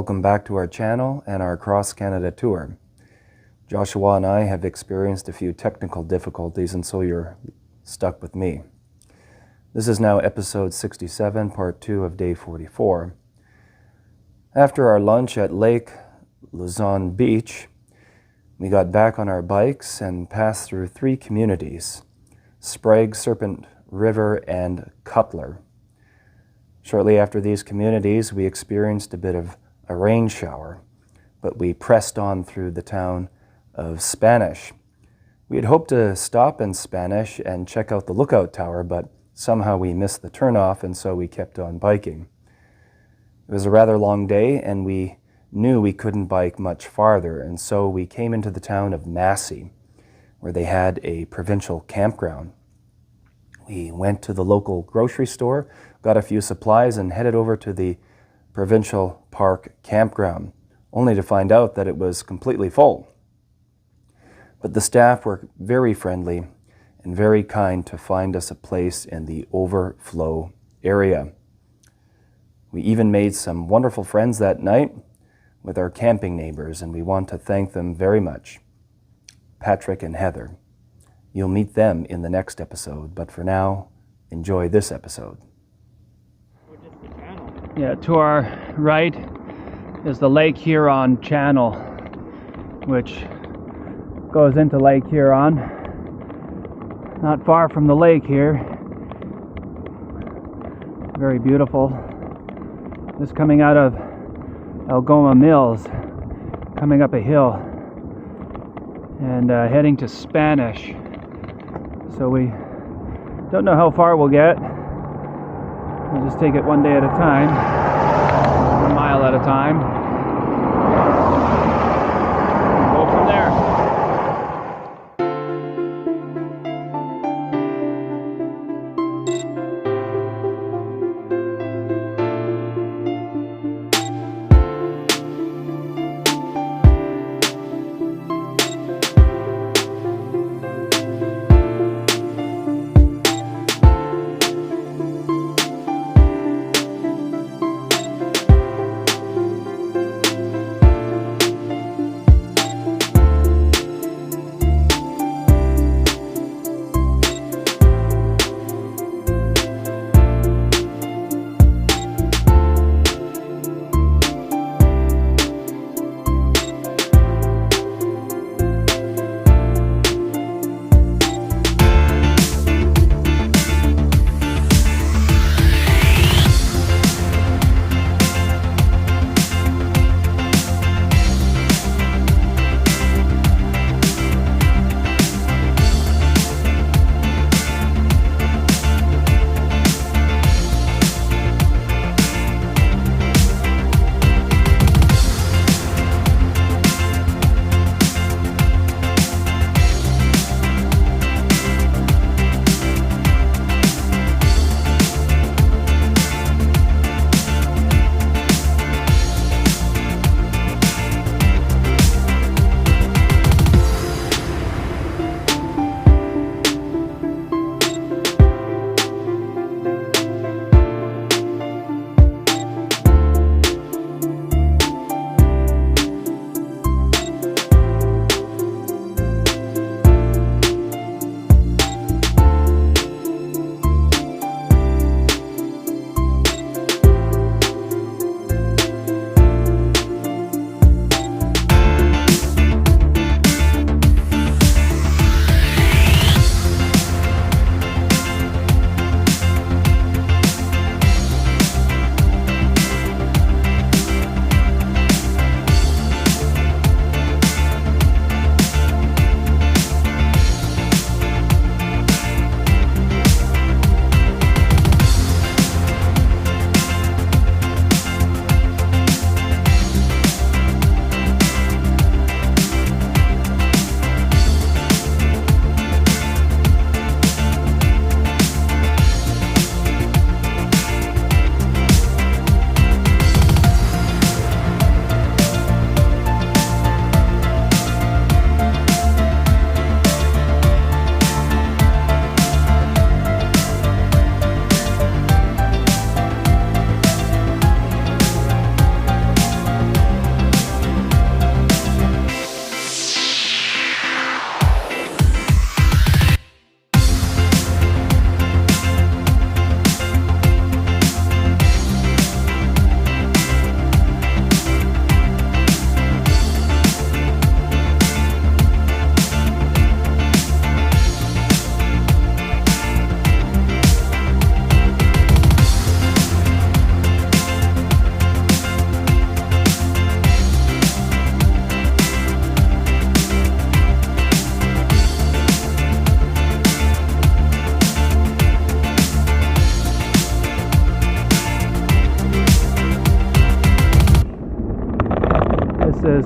Welcome back to our channel and our cross-Canada tour. Joshua and I have experienced a few technical difficulties, and so you're stuck with me. This is now episode 67, part 2 of day 44. After our lunch at Lake Lauzon Beach, we got back on our bikes and passed through 3 communities: Spragge, Serpent River, and Cutler. Shortly after these communities, we experienced a bit of a rain shower, but we pressed on through the town of Spanish. We had hoped to stop in Spanish and check out the lookout tower, but somehow we missed the turnoff, and so we kept on biking. It was a rather long day, and we knew we couldn't bike much farther, and so we came into the town of Massey, where they had a provincial campground. We went to the local grocery store, got a few supplies, and headed over to the Provincial Park campground, only to find out that it was completely full. But the staff were very friendly and very kind to find us a place in the overflow area. We even made some wonderful friends that night with our camping neighbors, and we want to thank them very much. Patrick and Heather. You'll meet them in the next episode, but for now, enjoy this episode. Yeah, to our right is the Lake Huron channel, which goes into Lake Huron. Not far from the lake here. Very beautiful. Just coming out of Algoma Mills, coming up a hill and heading to Spanish. So we don't know how far we'll get. We'll just take it one day at a time, 1 mile at a time. Go from there.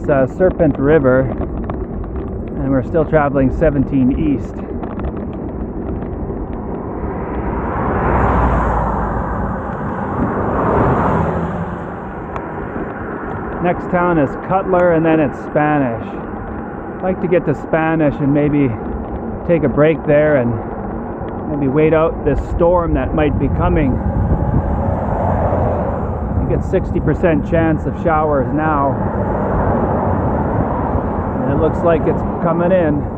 Serpent River, and we're still traveling 17 east. Next town is Cutler, and then it's Spanish. I'd like to get to Spanish and maybe take a break there and maybe wait out this storm that might be coming. I think it's 60% chance of showers now, and it looks like it's coming in.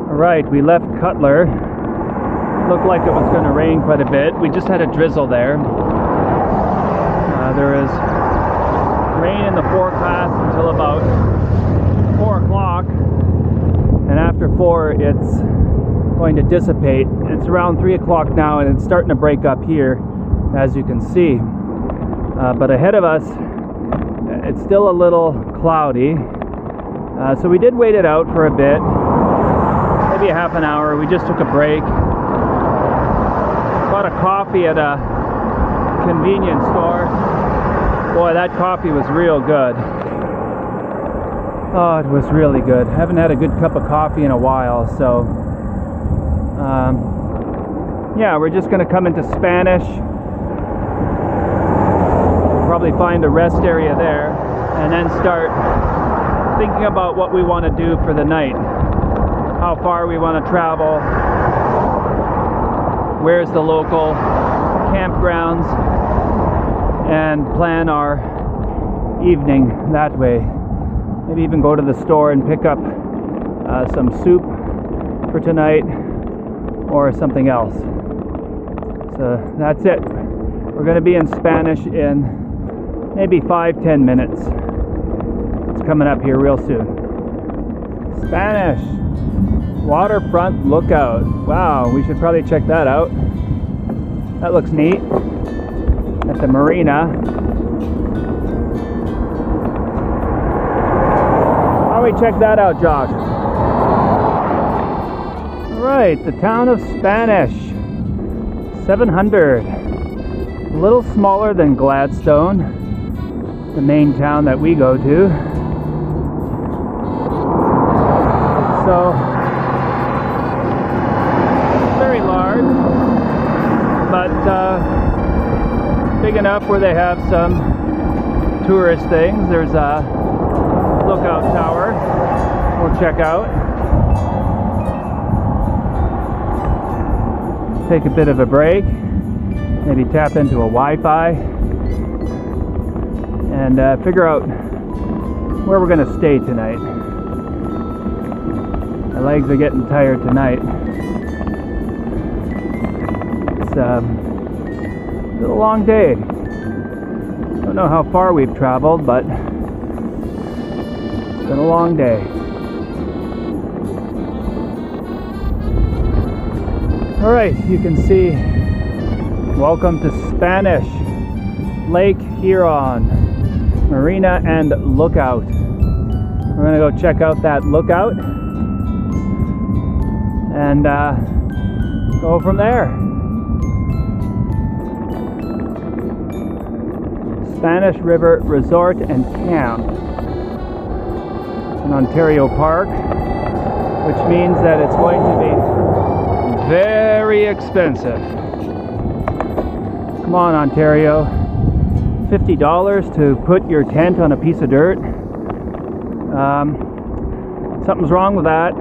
Right, we left Cutler. Looked like it was going to rain quite a bit. We just had a drizzle there. There is rain in the forecast until about 4 o'clock, and after 4 it's going to dissipate. It's around 3 o'clock now, and it's starting to break up here, as you can see. But ahead of us, it's still a little cloudy. So we did wait it out for a bit. Maybe a half an hour. We just took a break. Bought a coffee at a convenience store. Boy, that coffee was real good. Oh, it was really good. I haven't had a good cup of coffee in a while, so yeah, we're just gonna come into Spanish. Probably find a rest area there, and then start thinking about what we want to do for the night. How far we want to travel, where's the local campgrounds, and plan our evening that way. Maybe even go to the store and pick up some soup for tonight or something else. So that's it. We're going to be in Spanish in maybe 5-10 minutes. It's coming up here real soon. Spanish Waterfront Lookout. Wow, we should probably check that out. That looks neat. At the marina. Why don't we check that out, Josh? Alright, the town of Spanish. 700. A little smaller than Gladstone, the main town that we go to. So, very large, but big enough where they have some tourist things. There's a lookout tower we'll check out. Take a bit of a break, maybe tap into a Wi-Fi, and figure out where we're going to stay tonight. My legs are getting tired tonight. It's been a long day. Don't know how far we've traveled, but it's been a long day. All right, you can see, welcome to Spanish Lake Huron Marina and Lookout. We're gonna go check out that lookout and go from there. Spanish River Resort and Camp in Ontario Park, which means that it's going to be very expensive. Come on, Ontario. $50 to put your tent on a piece of dirt. Something's wrong with that.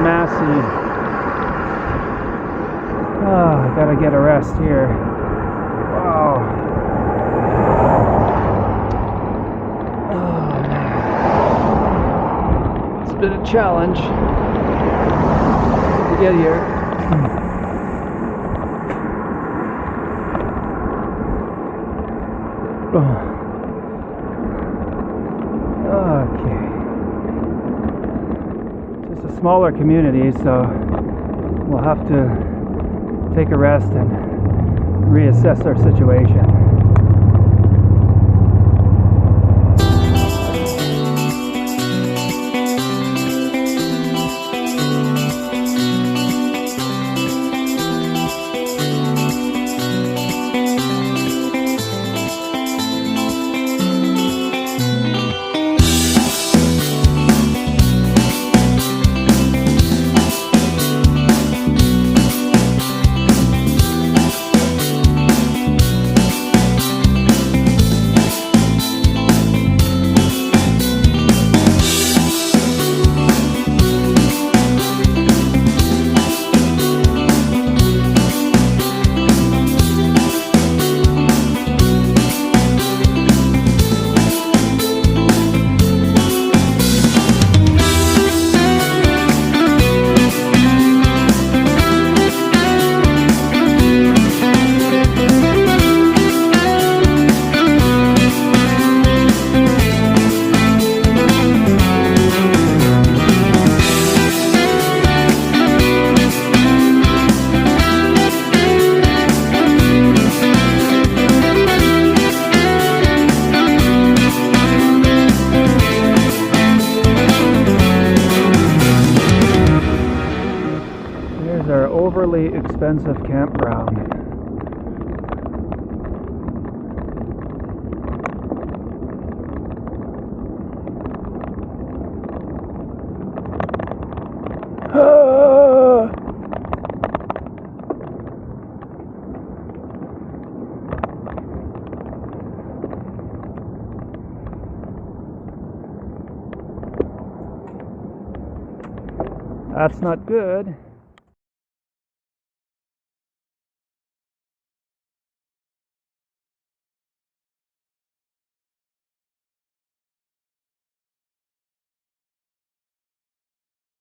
Massey. Oh, I gotta get a rest here. Wow. Oh, man. It's been a challenge to get here. Okay. Just a smaller community, so we'll have to take a rest and reassess our situation. expensive campground. That's not good.